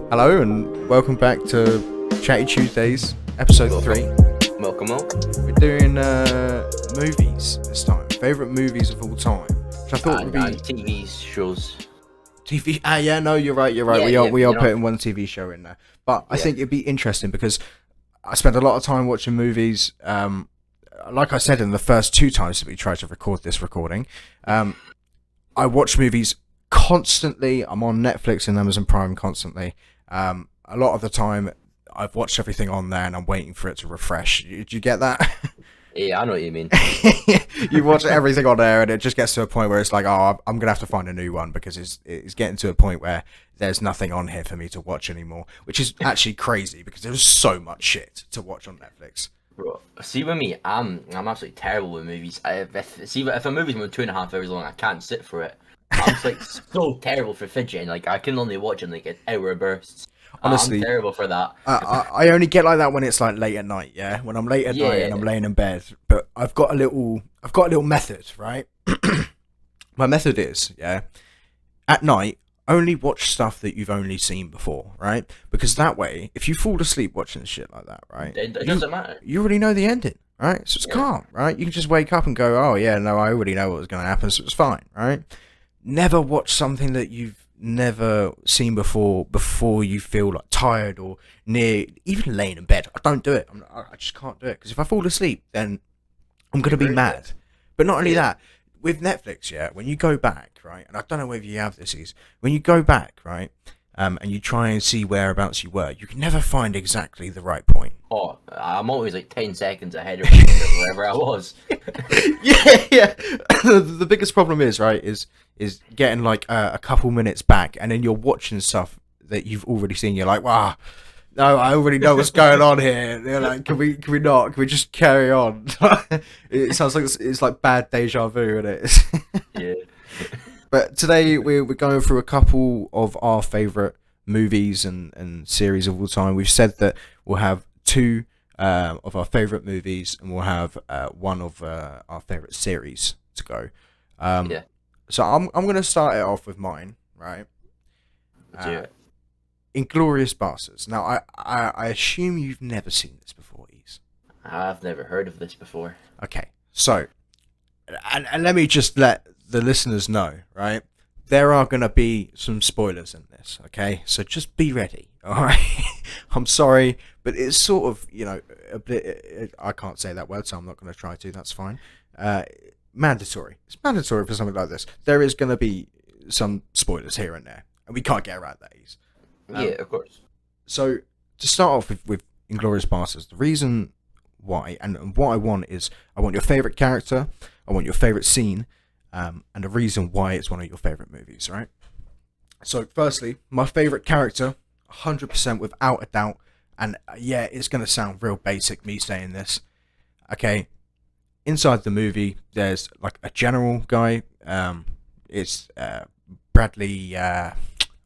Hello and welcome back to Chatty Chewsdays, episode 3. Welcome. We're doing movies this time, favourite movies of all time, which I thought would be TV shows. TV. Yeah, no, you're right. We are putting one TV show in there, but I think it'd be interesting because I spent a lot of time watching movies. Like I said in the first 2 times that we tried to record this recording, I watch movies constantly. I'm on Netflix and Amazon Prime constantly. A lot of the time, I've watched everything on there and I'm waiting for it to refresh. Do you get that? Yeah, I know what you mean. You watch everything on there and it just gets to a point where it's like, oh, I'm going to have to find a new one because it's getting to a point where there's nothing on here for me to watch anymore, which is actually crazy because there's so much shit to watch on Netflix. Bro, see with me, I'm absolutely terrible with movies. If a movie's more than 2.5 hours long, I can't sit for it. I'm just, like so terrible for fidgeting. Like I can only watch in like an hour bursts. Honestly, I'm terrible for that. I only get like that when it's like late at night. Yeah, when I'm late at night and I'm laying in bed. But I've got a little method, right? My method is at night only watch stuff that you've only seen before, right? Because that way, if you fall asleep watching shit like that, right, it doesn't matter. You already know the ending, right? So it's calm, right? You can just wake up and go, oh yeah, no, I already know what was going to happen, so it's fine, right? Never watch something that you've never seen before you feel like tired or near, even laying in bed. I don't do it. I just can't do it because if I fall asleep, then I'm gonna be mad. But not only that, with Netflix, when you go back, right, and I don't know whether you have this, is when you go back, right, and you try and see whereabouts you were, you can never find exactly the right point. Oh, I'm always like 10 seconds ahead of wherever I was. yeah. The biggest problem is, right, is getting like a couple minutes back, and then you're watching stuff that you've already seen. You're like, wow, no, I already know what's going on here. They're like, can we not? Can we just carry on? It sounds like it's like bad deja vu, isn't it? Yeah. But today we're going through a couple of our favourite movies and series of all time. We've said that we'll have 2 of our favourite movies, and we'll have 1 of our favourite series to go. So I'm going to start it off with mine, right? Inglourious Basterds. Now I assume you've never seen this before, Eeze. I've never heard of this before. Okay, so and let me just let the listeners know, right? There are going to be some spoilers in this, okay? So just be ready, all right? I'm sorry, but it's sort of, a bit. I can't say that word, so I'm not going to try to. That's fine. Mandatory. It's mandatory for something like this. There is going to be some spoilers here and there, and we can't get around that. Yeah, of course. So to start off with Inglourious Basterds, the reason why and what I want is I want your favorite character, I want your favorite scene, and the reason why it's one of your favorite movies, right? So firstly, my favorite character, 100% without a doubt, and it's going to sound real basic me saying this. Okay, inside the movie, there's like a general guy. It's Bradley,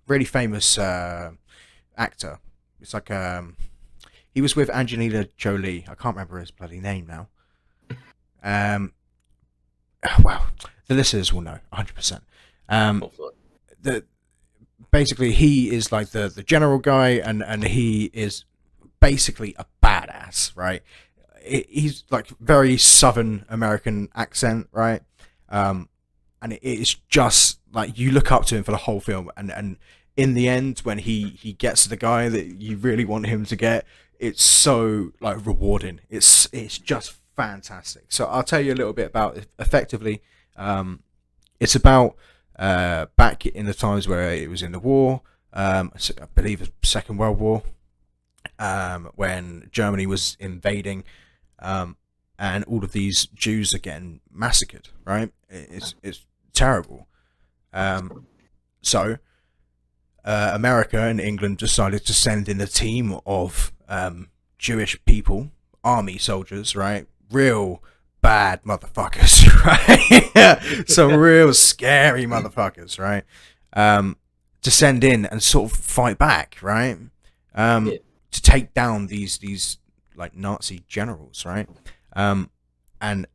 really famous actor. It's like he was with Angelina Jolie. I can't remember his bloody name now. Well, the listeners will know 100%. Basically he is like the general guy, and he is basically a badass, right? He's like very Southern American accent, right? And it's just like you look up to him for the whole film, and in the end when he gets the guy that you really want him to get, it's so like rewarding. It's just fantastic. So I'll tell you a little bit about it. Effectively, it's about back in the times where it was in the war, I believe the Second World War, when Germany was invading, and all of these Jews are getting massacred, right? It's terrible. So America and England decided to send in a team of Jewish people, army soldiers, right? Real bad motherfuckers, right? Some real scary motherfuckers, right? To send in and sort of fight back, right? To take down these like Nazi generals, right? And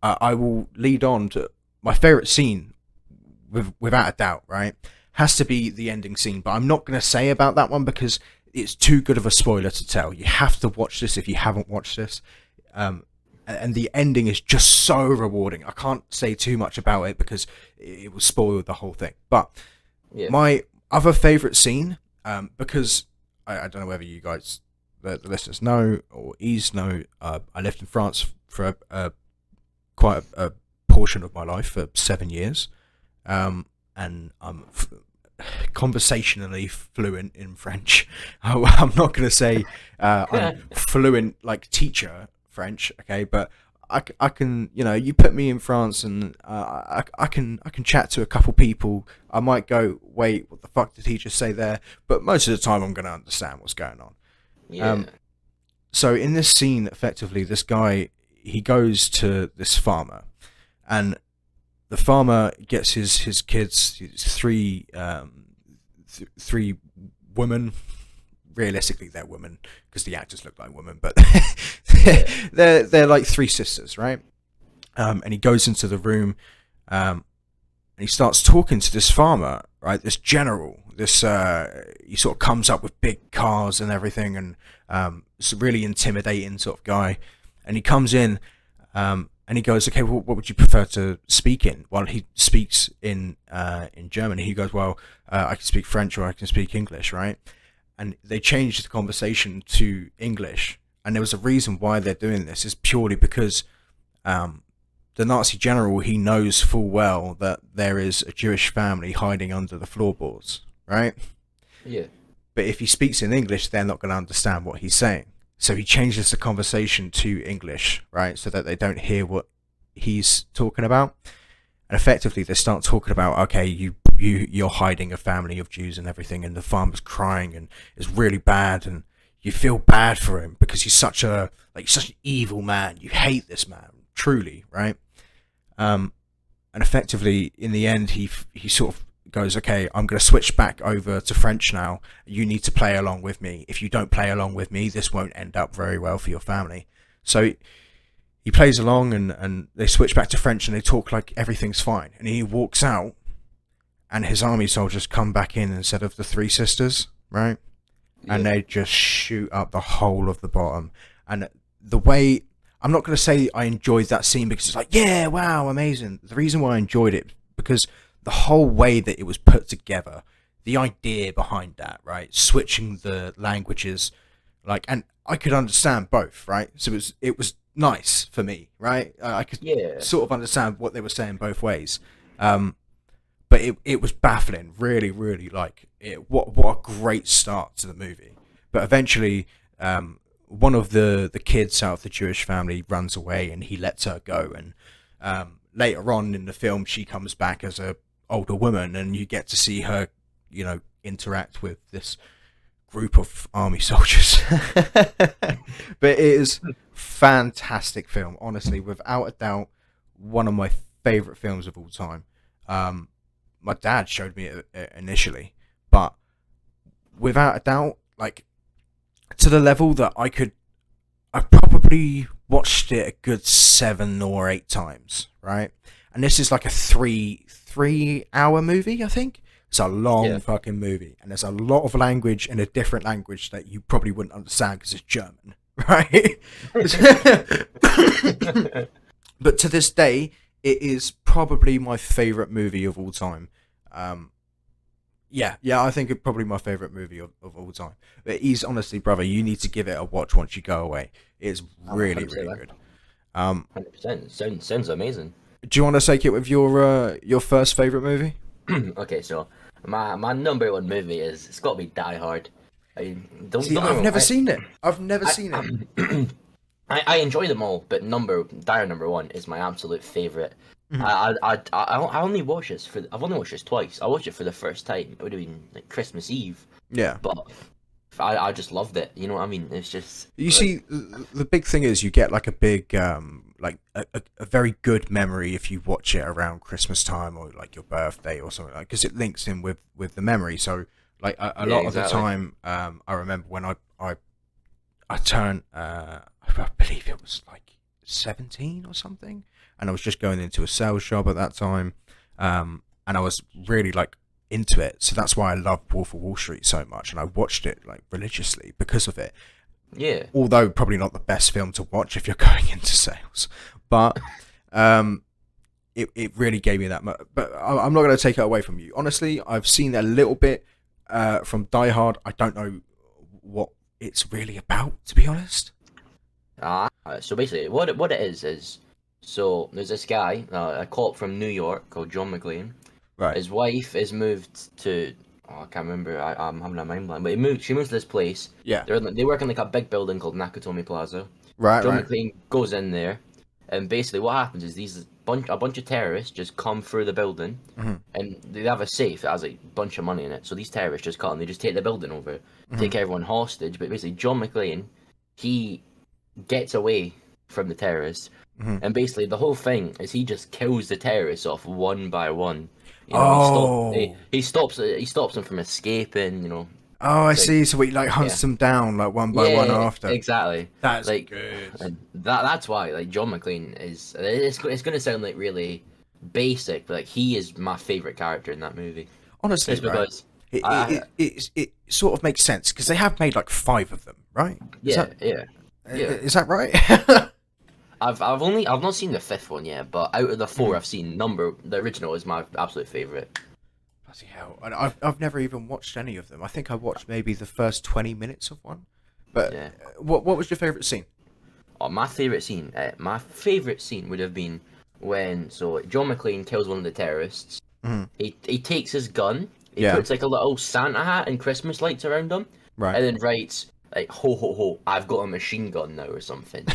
I will lead on to my favorite scene, without a doubt, right? has to be the ending scene. But I'm not going to say about that one because it's too good of a spoiler to tell. You have to watch this if you haven't watched this. And the ending is just so rewarding. I can't say too much about it because it will spoil the whole thing. But my other favourite scene, because I don't know whether you guys, the listeners, know or Eeze know, I lived in France for quite a portion of my life for 7 years, and I'm conversationally fluent in French. I'm not going to say I'm fluent like teacher French, okay, but I can, you put me in France and I can chat to a couple people. I might go, wait, what the fuck did he just say there? But most of the time I'm going to understand what's going on. Yeah. So in this scene, effectively, this guy, he goes to this farmer, and the farmer gets his kids, three women. Realistically, they're women because the actors look like women, but they're like three sisters, right? And he goes into the room, and he starts talking to this farmer, right? This general, he sort of comes up with big cars and everything, and it's a really intimidating sort of guy. And he comes in, and he goes, "Okay, well, what would you prefer to speak in?" Well, he speaks in German. He goes, "Well, I can speak French or I can speak English," right? And they changed the conversation to English. And there was a reason why they're doing this. Is purely because the Nazi general, he knows full well that there is a Jewish family hiding under the floorboards, right? Yeah. But if he speaks in English, they're not going to understand what he's saying. So he changes the conversation to English, right? So that they don't hear what he's talking about. And effectively, they start talking about, okay, you're hiding a family of Jews and everything, and the farmer's crying, and it's really bad, and you feel bad for him because he's such an evil man. You hate this man, truly, right? And effectively, in the end, he sort of goes, okay, I'm going to switch back over to French now. You need to play along with me. If you don't play along with me, this won't end up very well for your family. So he plays along, and they switch back to French, and they talk like everything's fine. And he walks out, and his army soldiers come back in instead of the three sisters, right? Yeah. And they just shoot up the whole of the bottom. And the way, I'm not going to say I enjoyed that scene because it's like, yeah, wow, amazing. The reason why I enjoyed it, because the whole way that it was put together, the idea behind that, right? Switching the languages, and I could understand both, right? So it was nice for me, right? I could sort of understand what they were saying both ways. But it was baffling, really, really, what a great start to the movie. But eventually, one of the kids out of the Jewish family runs away, and he lets her go. And later on in the film, she comes back as a older woman, and you get to see her, interact with this group of army soldiers. But it is fantastic film, honestly, without a doubt, one of my favorite films of all time. My dad showed me it initially, but without a doubt, to the level that I probably watched it a good 7 or 8 times, right? And this is like a 3-hour movie, I think. It's a long fucking movie, and there's a lot of language in a different language that you probably wouldn't understand because it's German, right? But to this day, it is probably my favorite movie of all time. I think it's probably my favorite movie of all time. But honestly, brother, you need to give it a watch once you go away. It's really, really good. 100%. Sounds amazing. Do you want to take it with your first favorite movie? Okay, so my number one movie it's got to be Die Hard. I've never seen it. I've never seen it. I enjoy them all, but Die Hard number one is my absolute favorite. Mm-hmm. I only watched this I've only watched this twice. I watched it for the first time. It would have been like Christmas Eve. Yeah. But I just loved it. You know what I mean? It's just. You see, the big thing is you get like a big a very good memory if you watch it around Christmas time or like your birthday or something, because it links in with the memory. So a lot of the time, I remember when I turned, I believe it was like 17 or something, and I was just going into a sales job at that time, and I was really into it. So that's why I love Wolf of Wall Street so much, and I watched it like religiously because of it. Yeah. Although probably not the best film to watch if you're going into sales, but it really gave me that. But I'm not going to take it away from you. Honestly, I've seen a little bit from Die Hard. I don't know what it's really about, to be honest. So basically, what it is so there's this guy, a cop from New York called John McClane. Right. His wife is moved to, I can't remember. I'm having a mind blank. But she moves to this place. Yeah. They work in like a big building called Nakatomi Plaza. Right. John Right. McClane goes in there, and basically what happens is a bunch of terrorists just come through the building, and they have a safe that has a bunch of money in it. So these terrorists just come and they just take the building over, take everyone hostage. But basically, John McClane, he gets away from the terrorists, and basically the whole thing is he just kills the terrorists off one by one. You know, he stops them from escaping. You know. Oh, I see. So he like hunts them down like one by one after. Exactly. That's like good. And that's why like John McClane is. It's gonna sound like really basic, but like he is my favorite character in that movie. Honestly, it's because it sort of makes sense because they have made like 5 of them, right? Yeah. Is that right? I've not seen the 5th one yet, but out of the 4 I've seen, the original is my absolute favorite. Bloody hell! And I've never even watched any of them. I think I watched maybe the first 20 minutes of one. But what was your favorite scene? Oh, my favorite scene would have been when John McClane kills one of the terrorists. He takes his gun. He puts like a little Santa hat and Christmas lights around him, right? And then writes like "Ho ho ho! I've got a machine gun now" or something.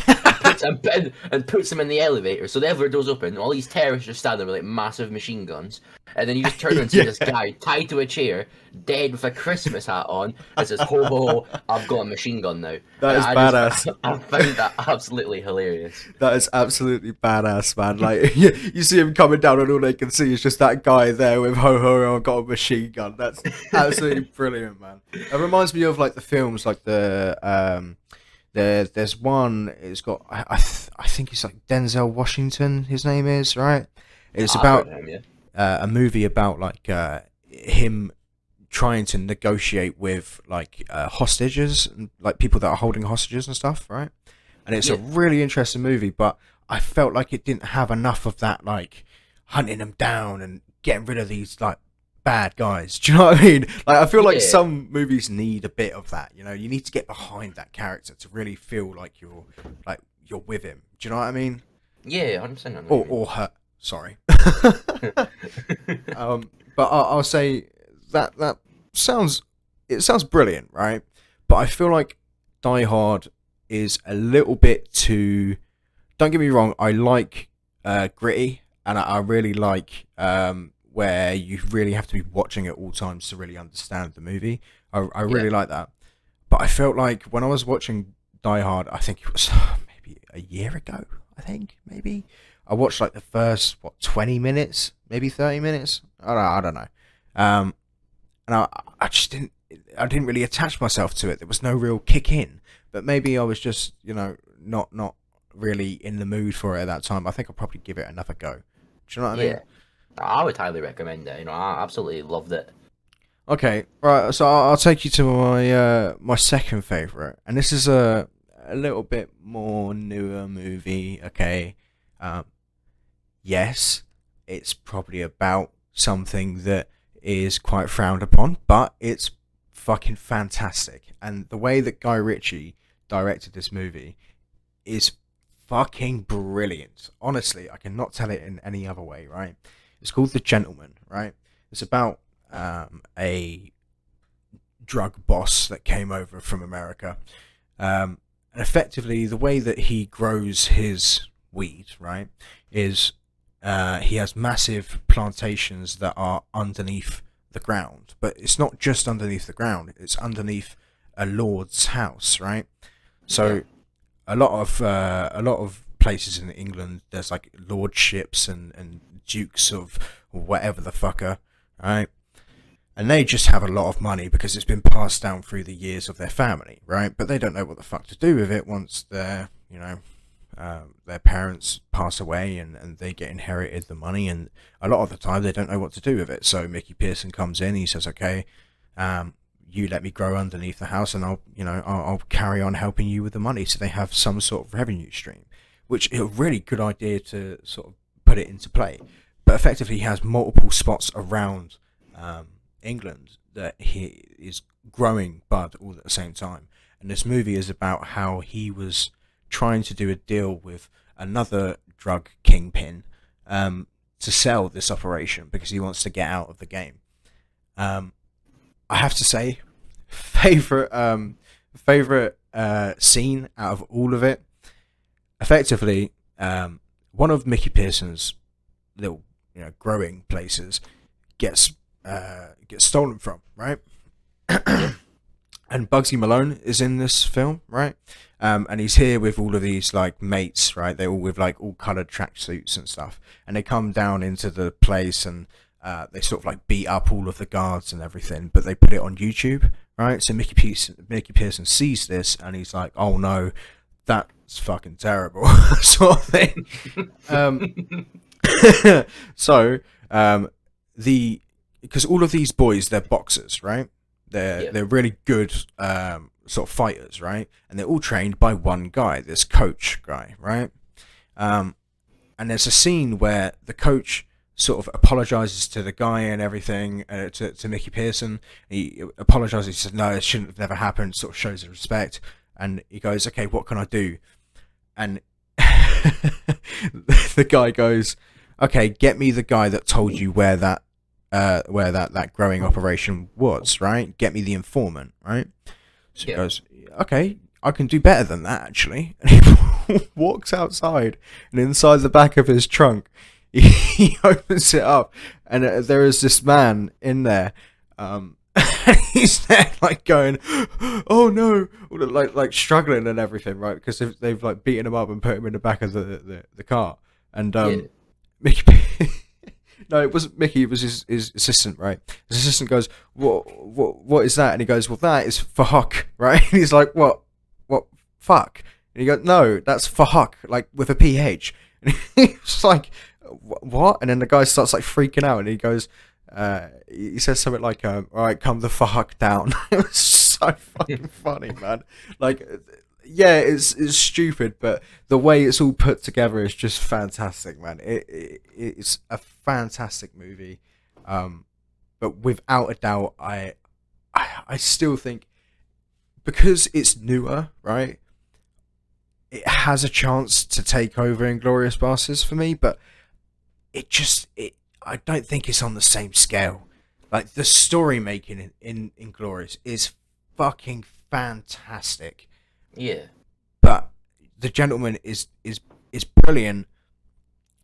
and puts them in the elevator. So the elevator doors open. All these terrorists are standing with like massive machine guns, and then you just turn and see this guy tied to a chair, dead with a Christmas hat on. It says "Ho ho ho! I've got a machine gun now." That is badass. I found that absolutely hilarious. That is absolutely badass, man. Like you see him coming down, and all they can see is just that guy there with "Ho ho ho! I've got a machine gun." That's absolutely brilliant, man. It reminds me of like the films, like the there's one. It's got I think it's like Denzel Washington. His name is right. It's about a movie about like him trying to negotiate with like hostages and like people that are holding hostages and stuff, right? And it's a really interesting movie, but I felt like it didn't have enough of that, like hunting them down and getting rid of these like bad guys. Do you know what I mean? Like I feel like some movies need a bit of that. You know, you need to get behind that character to really feel like you're with him. Do you know what I mean? Yeah, 100%. Or her. Sorry. But I'll say that sounds brilliant, right? But I feel like Die Hard is a little bit too. Don't get me wrong. I like gritty, and I really like where you really have to be watching at all times to really understand the movie. I really like that. But I felt like when I was watching Die Hard, I think it was maybe a year ago. Maybe I watched like the first 20 minutes, maybe 30 minutes. I don't know. And I just didn't really attach myself to it. There was no real kick in. But maybe I was just, you know, not really in the mood for it at that time. I think I'll probably give it another go. Do you know what I mean? Yeah. I would highly recommend it. You know, I absolutely loved it. Okay, right. So I'll take you to my my second favorite, and this is a little bit more newer movie. Okay, yes, it's probably about something that is quite frowned upon, but it's fucking fantastic. And the way that Guy Ritchie directed this movie is fucking brilliant. Honestly, I cannot tell it in any other way. Right. It's called The Gentleman, right? It's about a drug boss that came over from America. And effectively, the way that he grows his weed, right, is he has massive plantations that are underneath the ground. But it's not just underneath the ground. It's underneath a lord's house, right? So a lot of places in England, there's like lordships and dukes of whatever the fucker, right? And they just have a lot of money because it's been passed down through the years of their family, right? But they don't know what the fuck to do with it once they're, you know, their parents pass away and they get inherited the money, and a lot of the time they don't know what to do with it. So Mickey Pearson comes in, he says, okay, you let me grow underneath the house, and I'll carry on helping you with the money. So they have some sort of revenue stream, which is a really good idea to sort of put it into play. But effectively, he has multiple spots around England that he is growing bud all at the same time. And this movie is about how he was trying to do a deal with another drug kingpin to sell this operation because he wants to get out of the game. I have to say, favorite scene out of all of it, effectively, one of Mickey Pearson's little growing places gets stolen from, right? And Bugsy Malone is in this film, right? And he's here with all of these like mates, right? They're all with like all coloured tracksuits and stuff, and they come down into the place and they sort of like beat up all of the guards and everything, but they put it on YouTube, right? So Mickey Pearson sees this and he's like, "Oh no, that's fucking terrible," sort of thing. So because all of these boys, they're boxers, right? They're really good sort of fighters, right? And they're all trained by one guy, this coach guy, right? And there's a scene where the coach sort of apologizes to the guy and everything, to Mickey Pearson. He apologizes. He says, "No, it shouldn't have never happened." Sort of shows his respect, and he goes, "Okay, what can I do?" And the guy goes, "Okay, get me the guy that told you where that growing operation was, right? Get me the informant, right?" So he goes, "Okay, I can do better than that, actually." And he walks outside, and inside the back of his trunk, he opens it up, and there is this man in there. He's there, like going, "Oh no!" like struggling and everything, right? Because they've like beaten him up and put him in the back of the car, and Mickey. No, it wasn't Mickey. It was his assistant, right? His assistant goes, "What is that?" And he goes, "Well, that is for Huck," right? And he's like, "What, fuck?" And he goes, "No, that's for Huck, like with a PH." And he's like, "What?" And then the guy starts like freaking out, and he goes, he says something like, "All right, come the fuck down." It was so fucking funny, man. Like, yeah, it's stupid, but the way it's all put together is just fantastic, man. It's a fantastic movie, but without a doubt, I still think because it's newer, right? It has a chance to take over Inglourious Basterds for me, but I don't think it's on the same scale. Like the story making in Inglourious is fucking fantastic. Yeah. But The Gentleman is brilliant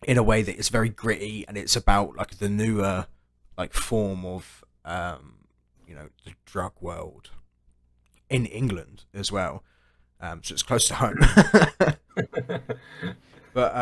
in a way that it's very gritty, and it's about like the newer like form of the drug world in England as well. So it's close to home. But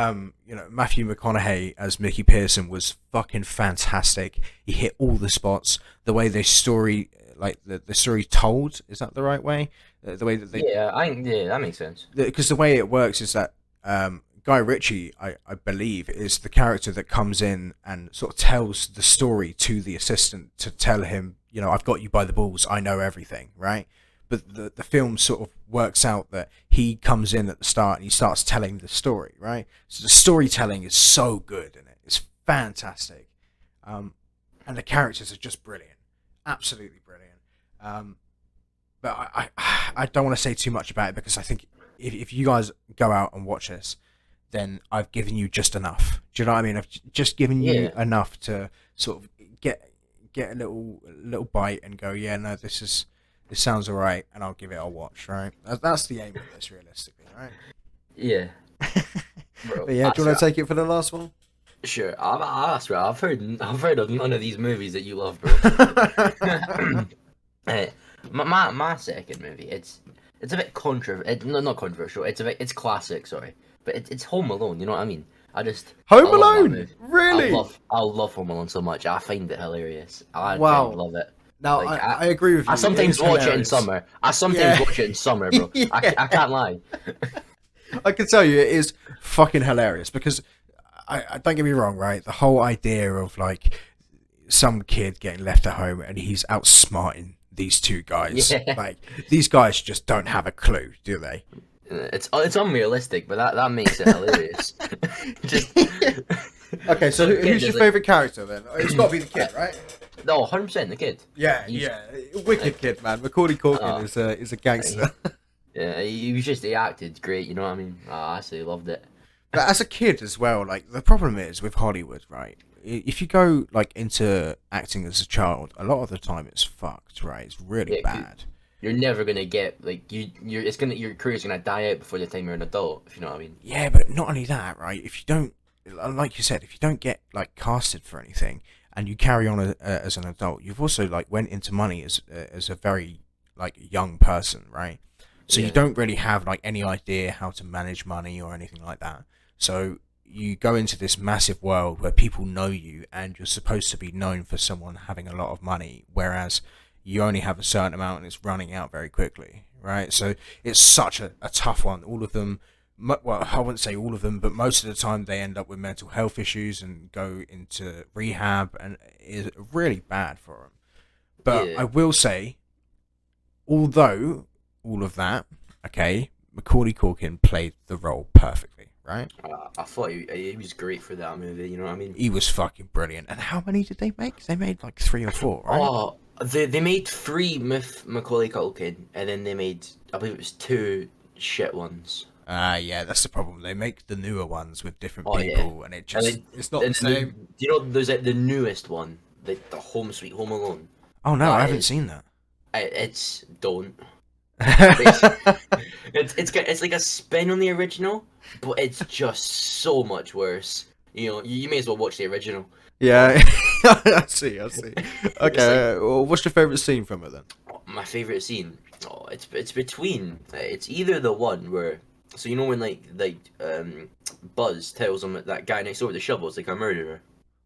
Matthew McConaughey as Mickey Pearson was fucking fantastic. He hit all the spots. The way the story, like the story told, is that the right way? The way that they that makes sense. Because the way it works is that Guy Ritchie, I believe, is the character that comes in and sort of tells the story to the assistant to tell him, "I've got you by the balls. I know everything," right? But the film sort of works out that he comes in at the start and he starts telling the story, right? So the storytelling is so good in it. It's fantastic. And the characters are just brilliant. Absolutely brilliant. But I don't want to say too much about it because I think if you guys go out and watch this, then I've given you just enough. Do you know what I mean? I've just given you enough to sort of get a little bite and go, yeah, no, this sounds alright, and I'll give it a watch, right? That's the aim of this, realistically, right? Yeah. Bro, but yeah, do you want to take it for the last one? Sure. I've heard of none of these movies that you love, bro. My second movie, it's a bit not controversial. It's classic, sorry, but it's Home Alone. You know what I mean? Home Alone, really? I love Home Alone so much. I find it hilarious. I love it. Now, like, I agree with you. I sometimes watch it in summer. Watch it in summer, bro. Yeah. I can't lie. I can tell you, it is fucking hilarious because I don't get me wrong, right? The whole idea of like some kid getting left at home and he's outsmarting these two guys. Yeah. Like these guys just don't have a clue, do they? It's unrealistic, but that makes it hilarious. Just Okay, so some kid who's your is like- favorite character then? It's got to be the kid, right? No, 100% the kid. Yeah, He's- yeah, wicked kid, man. Macaulay Culkin is a gangster. Yeah, he acted great. You know what I mean? I absolutely loved it. But as a kid as well, like the problem is with Hollywood, right? If you go like into acting as a child, a lot of the time it's fucked, right? It's really Yeah, bad. You're never gonna get like your career's gonna die out before the time you're an adult. If you know what I mean? Yeah, but not only that, right? If you don't, like you said, if you don't get like casted for anything and you carry on as an adult, you've also like went into money as a very like young person, right? So you Yeah. don't really have like any idea how to manage money or anything like that. So you go into this massive world where people know you and you're supposed to be known for someone having a lot of money, whereas you only have a certain amount and it's running out very quickly, right? So it's such a tough one. All of them, well, I wouldn't say all of them, but most of the time they end up with mental health issues and go into rehab, and it's really bad for them. But Yeah. I will say, although all of that, okay, Macaulay Culkin played the role perfectly, right? I thought he was great for that movie. You know what I mean? He was fucking brilliant. And how many did they make? They made like 3 or 4, right? Oh, they made 3 with Macaulay Culkin, and then they made, I believe it was 2 shit ones. Yeah, that's the problem. They make the newer ones with different Oh, yeah. people, and it just it's not the same. Do you know there's like the newest one, the Home Sweet Home Alone? Oh no, I that haven't is- seen that. It's don't. It's like a spin on the original, but it's just so much worse. You know, you may as well watch the original. Yeah, I see. Okay, well, what's your favorite scene from it then? My favorite scene. Oh, it's between. It's either the one where, so you know when Buzz tells him that guy next door with the shovel is like a murderer.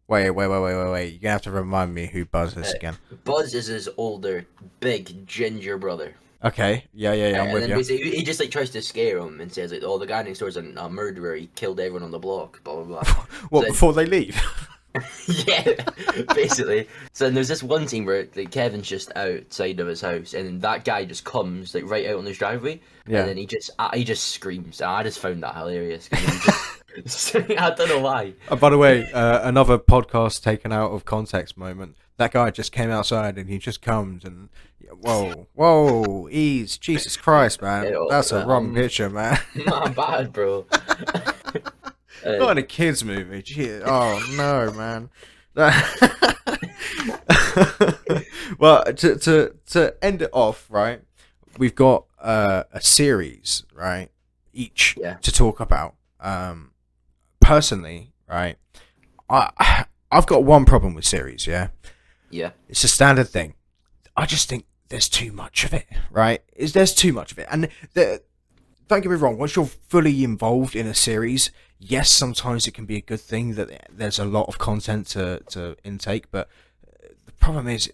Wait. You're gonna have to remind me who Buzz is again. Buzz is his older, big ginger brother. Okay, yeah, I'm And with then you. basically he just like tries to scare him and says like, "Oh, the guy next door is a murderer. He killed everyone on the block." Blah blah blah. What, so- before they leave? Yeah, basically. So then there's this one scene where like Kevin's just outside of his house, and then that guy just comes like right out on his driveway, Yeah. and then he just screams. And I just found that hilarious. 'Cause he just, I don't know why. By the way, another podcast taken out of context moment. That guy just came outside and he just comes and whoa, Eeze, Jesus Christ, man, Yeah, that's a wrong picture, man. Not bad, bro. Not in a kids movie. Gee, oh no, man. Well, to end it off, right? We've got a series, right? Each Yeah. to talk about. Personally, right? I've got one problem with series. Yeah, Yeah. it's a standard thing. I just think there's too much of it, right? There's too much of it, and don't get me wrong. Once you're fully involved in a series, yes, sometimes it can be a good thing that there's a lot of content to intake, but the problem is,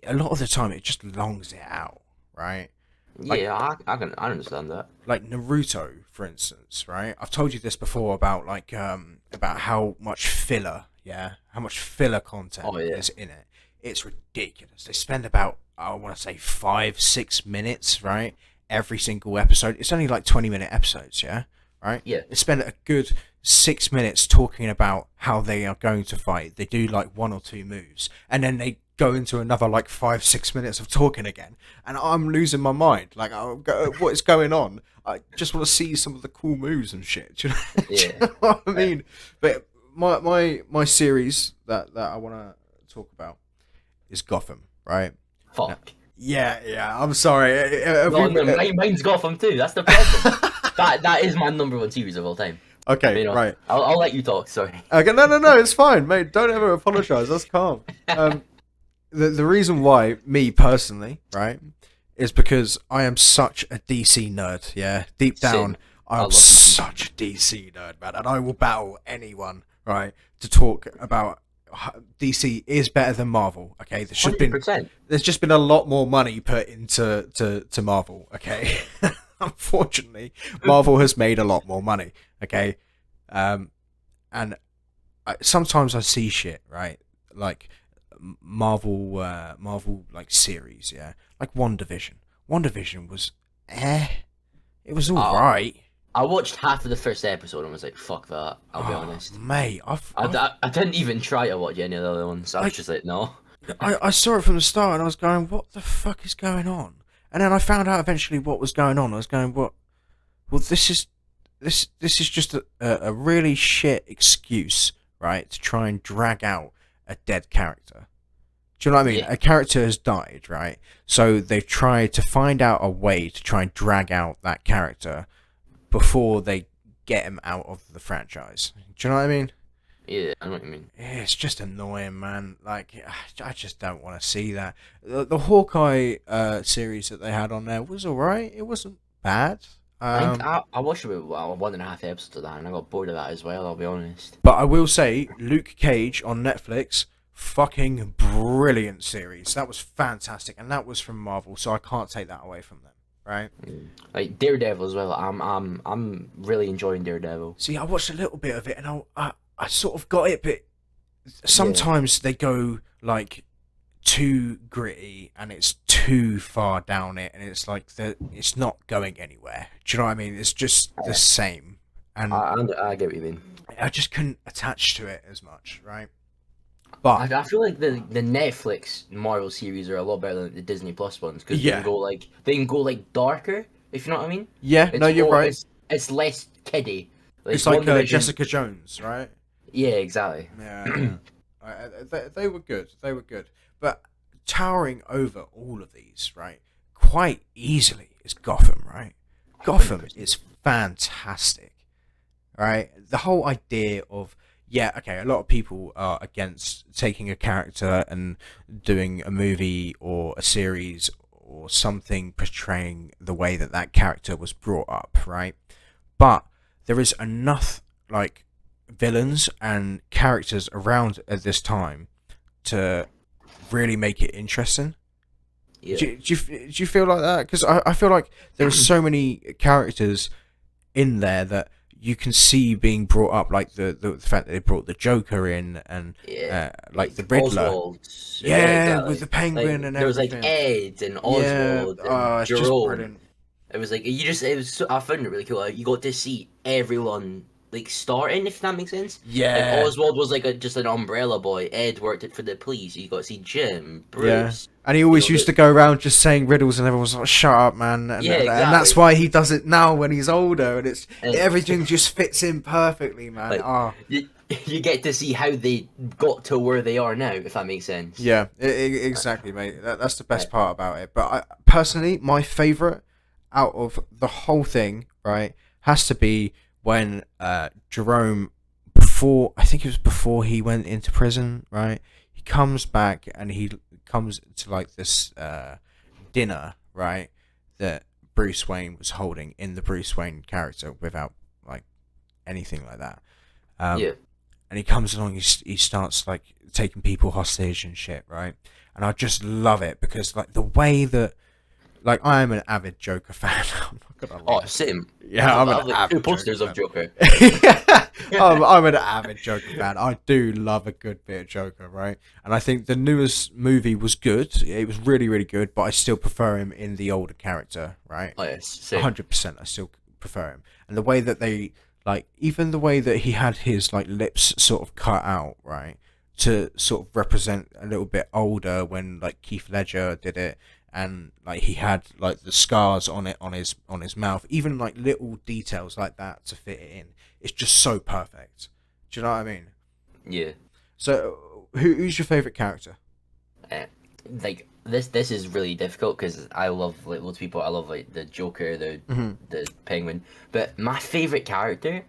a lot of the time it just longs it out, right? Like- Yeah, I understand that. Like Naruto, for instance, right? I've told you this before about like about how much filler, how much filler content Oh, yeah. is in it. It's ridiculous. They spend about, I want to say, 5-6 minutes, right? Every single episode. It's only like 20-minute episodes, yeah, right? Yeah. They spend a good 6 minutes talking about how they are going to fight. They do like 1 or 2 moves, and then they go into another like 5-6 minutes of talking again, and I'm losing my mind. Like, what is going on? I just want to see some of the cool moves and shit. Do you know, do you Yeah. know what I mean? But my series that I want to talk about is Gotham, right? Fuck. Yeah. I'm sorry. Mine's Gotham too. That's the problem. that is my number 1 series of all time. Okay, You know, right. I'll let you talk. Sorry. Okay, no, it's fine, mate. Don't ever apologize. That's calm. The reason why, me personally, right, is because I am such a DC nerd. Yeah, deep down, Same. I I'm love such a DC nerd, man, and I will battle anyone, right, to talk about DC is better than Marvel. Okay, there's just been 100%. a lot more money put into to Marvel. Okay, unfortunately, Marvel has made a lot more money. Okay, and sometimes I see shit, right, like Marvel like series, yeah, like WandaVision. WandaVision was it was all Uh, right. I watched half of the first episode and was like, "Fuck that." I'll be Oh honest. mate, I didn't even try to watch any of the other ones. I was like just like, no. I saw it from the start and I was going, what the fuck is going on? And then I found out eventually what was going on. I was going, what? Well, this is just a really shit excuse, right, to try and drag out a dead character. Do you know what I mean? Yeah, A character has died, right? So they've tried to find out a way to try and drag out that character before they get him out of the franchise. Do you know what I mean? yeah, I know what you mean. It's just annoying, man. Like, I just don't want to see that. The Hawkeye series that they had on there was alright. It wasn't bad. I think I watched about 1.5 episodes of that, and I got bored of that as well. I'll be honest. But I will say, Luke Cage on Netflix, fucking brilliant series. That was fantastic, and that was from Marvel, so I can't take that away from them, right? Like Daredevil as well. I'm really enjoying Daredevil. See, I watched a little bit of it, and I sort of got it, but Yeah, sometimes they go like too gritty and it's too far down it, and it's like it's not going anywhere. Do you know what I mean? It's just the same, and I get what you mean. I just couldn't attach to it as much, right? But I feel like the Netflix Marvel series are a lot better than the Disney Plus ones because yeah, they can go like darker, if you know what I mean. yeah, no, you're right. It's less kiddie. It's like WandaVision. Jessica Jones, right? Yeah, exactly. Yeah, they were good. They were good, but towering over all of these, right, quite easily is Gotham, right? Gotham 100%. is fantastic, right? The whole idea of, yeah, okay, a lot of people are against taking a character and doing a movie or a series or something portraying the way that that character was brought up, right? But there is enough like villains and characters around at this time to really make it interesting. Yeah. Do you feel like that? Because I feel like there are so many characters in there that you can see being brought up, like the fact that they brought the Joker in and Yeah. like the Riddler. Oswald. Yeah, Exactly. with the Penguin and There was like everything. Ed and Yeah, Oswald oh, and it's just Jerome. brilliant. It was like I found it really cool. Like, you got to see everyone like starting, if that makes sense. Like Yeah, Oswald was like just an umbrella boy. Ed worked it for the police. You got to see Jim, yeah. Bruce. And he always used to go around just saying riddles, and everyone's like, "Shut up, man!" Yeah, and that's exactly. why he does it now when he's older, and it's And everything just fits in perfectly, man. like Ah, you get to see how they got to where they are now, if that makes sense. yeah, exactly, mate. That's the best Right. part about it. But personally, my favorite out of the whole thing, right, has to be when Jerome, before I think it was before he went into prison, right? He comes back and he comes to like this dinner, right, that Bruce Wayne was holding in the Bruce Wayne character without like anything like that. Yeah. And he comes along, he starts like taking people hostage and shit, right? And I just love it because like the way that, like, I am an avid Joker fan. I'm not gonna lie. Oh, same. Yeah, I I'm have an like avid two posters Joker of Joker. fan. I'm an avid Joker fan. I do love a good bit of Joker, right? And I think the newest movie was good. It was really, really good, but I still prefer him in the older character, right? Oh yes, same. 100%. I still prefer him. And the way that they, like, even the way that he had his, like, lips sort of cut out, right? To sort of represent a little bit older when, like, Keith Ledger did it. And like he had like the scars on it on his mouth, even like little details like that to fit it in. It's just so perfect. Do you know what I mean? Yeah. So who's your favorite character? Uh, like this is really difficult because I love like loads of people. I love like the Joker, the Penguin, but my favorite character,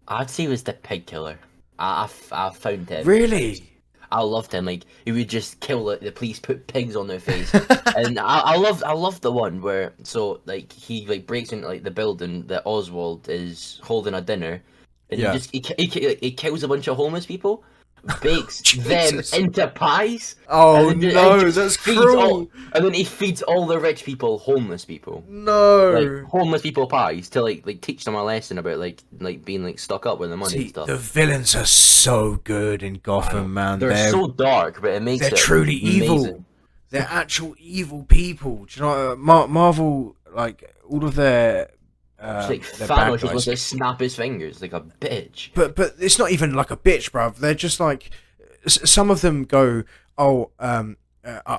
I'd say, was the Pig Killer. I found him. Really? I loved him. Like he would just kill the police, put pigs on their face, and I loved the one where so like he like breaks into like the building that Oswald is holding a dinner, and Yeah. he kills a bunch of homeless people. bakes them Jesus. into pies. Oh And then no, just that's feeds cruel. and then he feeds all the rich people homeless people. Like No. homeless people pies to like teach them a lesson about being like stuck up with the money and See, stuff. the villains are so good in I know. Gotham, man. They're so dark, but it makes They're it truly evil. amazing. They're actual evil people. Do you know Marvel, like all of It's like their bad Thanos just wants guys. to snap his fingers like a bitch. But it's not even like a bitch, bruv. They're just like some of them go, oh,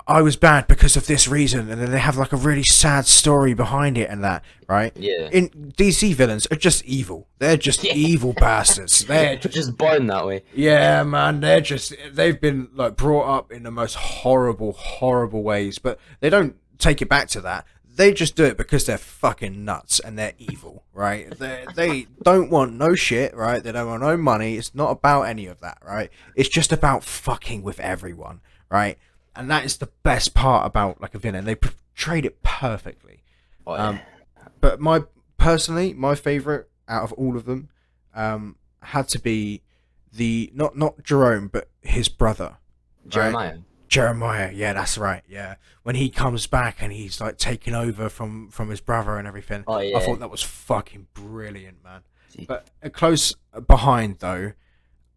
I was bad because of this reason, and then they have like a really sad story behind it and that, right? Yeah. In DC villains are just evil. They're just Yeah. evil bastards. They're Just born that way. yeah, man. They've been like brought up in the most horrible, horrible ways, but they don't take it back to that. They just do it because they're fucking nuts and they're evil, right? They don't want no shit, right? They don't want no money. It's not about any of that, right? It's just about fucking with everyone, right? And that is the best part about like a villain. They portrayed it perfectly. Oh, yeah. But my favorite out of all of them had to be the not Jerome, but his brother, right? Jeremiah, yeah, that's right. Yeah, when he comes back and he's like taking over from his brother and everything. Oh, yeah. I thought that was fucking brilliant, man. See. But a close behind though,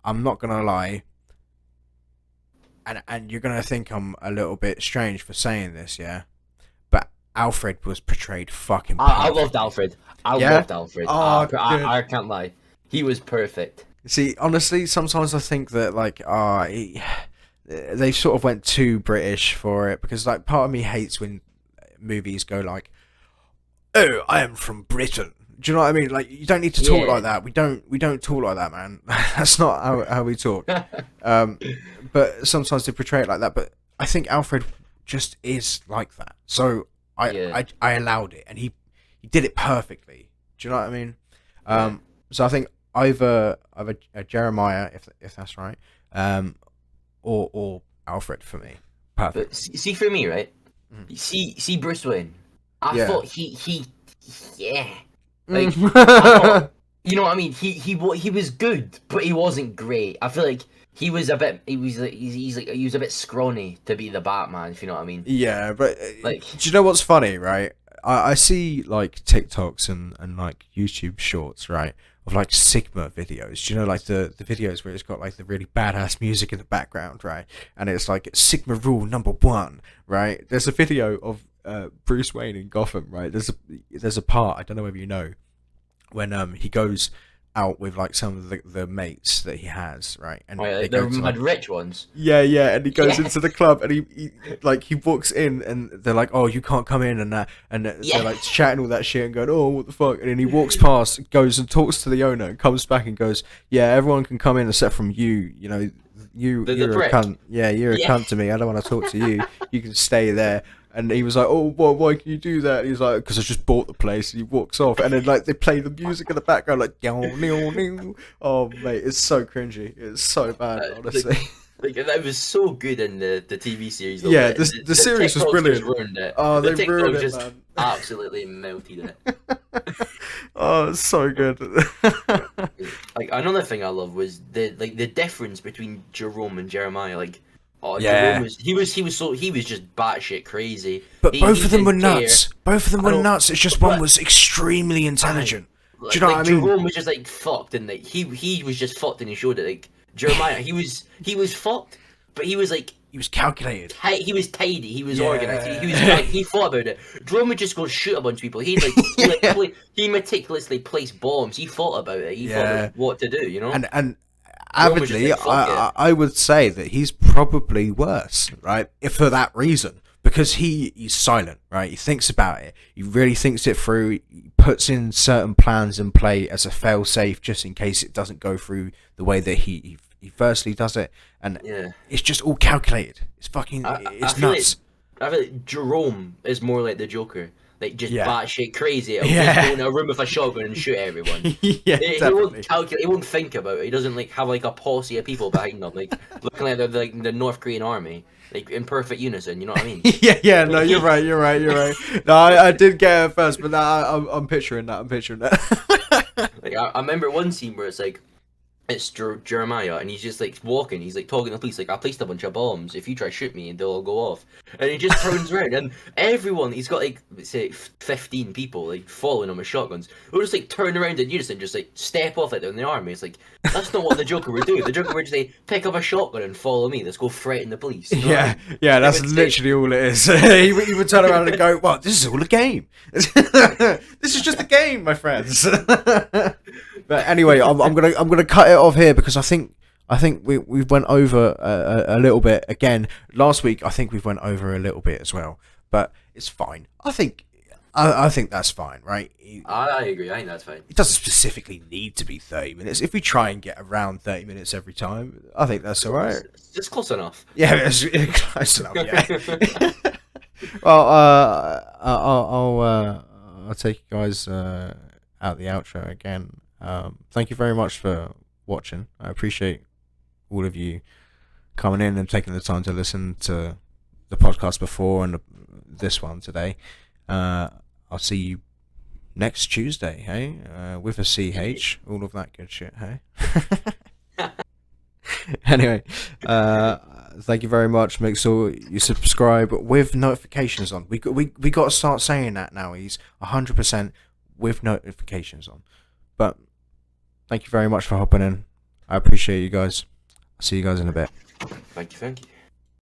I'm not gonna lie. And you're gonna think I'm a little bit strange for saying this, yeah. But Alfred was portrayed fucking I perfectly. loved Alfred. I Yeah? loved Alfred. Oh, good. I can't lie. He was perfect. See, honestly, sometimes I think that like they sort of went too British for it because like part of me hates when movies go like, "Oh, I am from Britain." Do you know what I mean? Like you don't need to talk Yeah. like that. We don't talk like that, man. That's not how we talk. But sometimes they portray it like that. But I think Alfred just is like that. So Yeah. I allowed it, and he did it perfectly. Do you know what I mean? Yeah. So I think either a Jeremiah, if that's right, or Alfred for me. But Perfect. see for me, right? Mhm. See Bruce Wayne. I Yeah. thought he yeah. Like I thought, you know what I mean? He was good, but he wasn't great. I feel like he was a bit. He was like he was a bit scrawny to be the Batman. If you know what I mean. Yeah, but Like do you know what's funny, right? I see like TikToks and like YouTube shorts, right, of like Sigma videos. Do you know like the videos where it's got like the really badass music in the background, right? And it's like Sigma rule number 1, right? There's a video of Bruce Wayne in Gotham, right? There's a part, I don't know whether you know, when he goes out with like some of the mates that he has, right? And they they're go to, mad like, rich ones. yeah, and he goes Yeah. into the club and he walks in and they're like, oh, you can't come in and that, and Yeah. they're like chatting all that shit and going, oh, what the fuck, and then he walks past, goes and talks to the owner and comes back and goes, yeah, everyone can come in except from you, you know, The you're a prick. cunt, yeah, you're a Yeah. cunt to me, I don't want to talk to you, you can stay there. And he was like, oh, why can you do that? And he was like, because I just bought the place. And he walks off. And then, like, they play the music in the background, like, oh, mate, it's so cringy. It's so bad, honestly. Like that was so good in the TV series. Though, Yeah, but the series was TikToks brilliant. Just ruined it. Oh, the they TikTok ruined it, just man. absolutely melted it. Oh, it's so good. Like another thing I love was the difference between Jerome and Jeremiah. Like, oh, Yeah. Jerome he was just batshit crazy. But He both of them were didn't care. nuts. Both of them I were know, nuts. It's just but- one was extremely intelligent. Do you know like, what I mean? Jerome was just like fucked, and like he was just fucked, and he showed it. Like Jeremiah, he was fucked, but he was like. He was calculated. He was tidy. He was Yeah. organized. He thought about it. Jerome would just go shoot a bunch of people. He meticulously placed bombs. He thought about it. He thought Yeah. about what to do. You know. And Jerome was just avidly, like, fuck I would say that he's probably worse, right? If for that reason. Because he's silent, right? He thinks about it. He really thinks it through. He puts in certain plans in play as a fail-safe just in case it doesn't go through the way that he firstly does it. And Yeah. it's just all calculated. It's fucking, it's nuts. I feel like Jerome is more like the Joker. Like just Yeah. batshit crazy. He'll Yeah. just go in a room with a shotgun and shoot everyone. Yeah, He definitely. won't calculate. He won't think about it. He doesn't like have like a posse of people behind him, like looking like they're like the North Korean army, like in perfect unison. You know what I mean? Yeah, no, you're right. No, I did get it first, but now I'm picturing that. Like I remember one scene where it's like It's Jeremiah, and he's just like walking. He's like talking to the police, like, I placed a bunch of bombs. If you try to shoot me, they'll all go off. And he just turns around, and everyone, he's got like, say, 15 people like following him with shotguns. They'll just like turn around in unison, just like step off like they're in the army. It's like, that's not what the Joker would do. The Joker would just say, pick up a shotgun and follow me. Let's go threaten the police. You know what I mean? Yeah, They that's would say- literally all it is. he would turn around and go, "Well, this is all a game. This is just a game, my friends." But anyway, I'm gonna cut it off here because I think we went over a little bit again last week. I think we went over a little bit as well, but it's fine. I think that's fine, right? I agree. I think that's fine. It doesn't specifically need to be 30 minutes. If we try and get around 30 minutes every time, I think that's all right. It's close enough. Yeah, it's close enough. Yeah. Well, I'll take you guys out the outro again. Thank you very much for watching. I appreciate all of you coming in and taking the time to listen to the podcast before and this one today. I'll see you next Tuesday, hey? With a CH, all of that good shit, hey? Anyway, thank you very much. Make sure you subscribe with notifications on. We got to start saying that now. He's 100% with notifications on. But thank you very much for hopping in. I appreciate you guys. I'll see you guys in a bit. Thank you.